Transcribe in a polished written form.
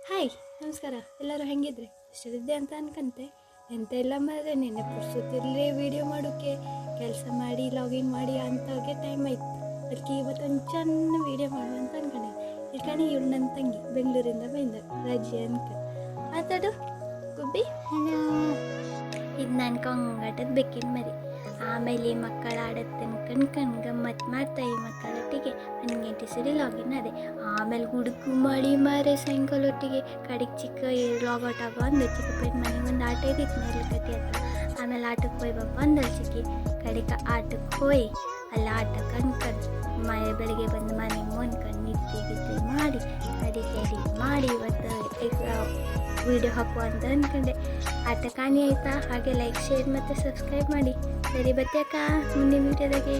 Hi ನಮಸ್ಕಾರ. ಎಲ್ಲರೂ ಹೆಂಗಿದ್ರಿ? ಹುಷಾರಿದ್ದೆ ಅಂತ ಅನ್ಕಂತೆ. ಎಂತ ಇಲ್ಲ ಮಾರ್ರೆ, ನಿನ್ನೆ ಪುರ್ಸೊತ್ತಿರಲಿ ವೀಡಿಯೋ ಮಾಡೋಕ್ಕೆ ಕೆಲಸ ಮಾಡಿ ಲಾಗಿನ್ ಮಾಡಿ ಅಂಥವ್ರಿಗೆ ಟೈಮ್ ಆಯ್ತು. ಅದಕ್ಕೆ ಇವತ್ತೊಂದು ಚೆನ್ನ ವೀಡಿಯೋ ಮಾಡುವ ಅಂತ ಅನ್ಕೊಂಡೆ. ಇಲ್ಕಣಿ ಇವಳು ನನ್ನ ತಂಗಿ ಬೆಂಗಳೂರಿಂದ ಬಂದ ರಾಜ್ಯ ಅನ್ಕ ಮಾತಾಡು ಗುಬ್ಬಿ. ಇದು ನಾನು ಕೊಂಗಾಟದ ಬೆಕ್ಕಿನ ಮರಿ. ಆಮೇಲೆ ಈ ಮಕ್ಕಳ ಆಡತ್ತೆ ಕಣ್ಕಂಡು ಗಮ್ಮತ್ತು ಮಾಡ್ತಾ ಈ ಮಕ್ಕಳೊಟ್ಟಿಗೆ 1 ಗಂಟೆ ಸರಿ ಲಾಗಿನ್ ಅದೇ. ಆಮೇಲೆ ಹುಡುಕು ಮಾಡಿ ಮಾರೆ ಸಾಯಂಕಾಲೊಟ್ಟಿಗೆ ಕಡೆಗೆ ಚಿಕ್ಕ ಲಾಗೌಟ್ ಆಗೋ ಅಂದು ಚಿಕ್ಕಪ್ಪನ ಮನೆಗೆ ಒಂದು ಆಟ ಇದ್ದಿತ್ತು ನೆರಳುಕಟ್ಟಿ ಹತ್ರ. ಆಮೇಲೆ ಆಟಕ್ಕೆ ಹೋಯ್ ಬಪ್ಪ ಅಂದಳು ಚಿಕ್ಕಿ. ಕಡೆಗೆ ಆಟಕ್ಕೆ ಹೋಯ್ ಅಲ್ಲಿ ಆಟ ಕಣ್ಕಂಡು ಬೆಳಗ್ಗೆ ಬಂದು ಮನೆಗೆ ಮೊನ್ಕಂಡು ನಿದ್ದೆ ಮಾಡಿ ಕಡೆಗೆ ಎಡಿಟ್ ಮಾಡಿ ಇವತ್ತು ವೀಡಿಯೋ ಹಾಕುವ ಅಂತ ಅಂದ್ಕೊಂಡೆ. ಆಟ ಕಾಣಿ ಆಯಿತಾ? ಹಾಗೆ ಲೈಕ್ ಶೇರ್ ಮತ್ತು ಸಬ್ಸ್ಕ್ರೈಬ್ ಮಾಡಿ. ಸರಿ ಬತ್ತೆಕ್ಕ ಮುಂದಿನ ವೀಡಿಯೋದಾಗೆ.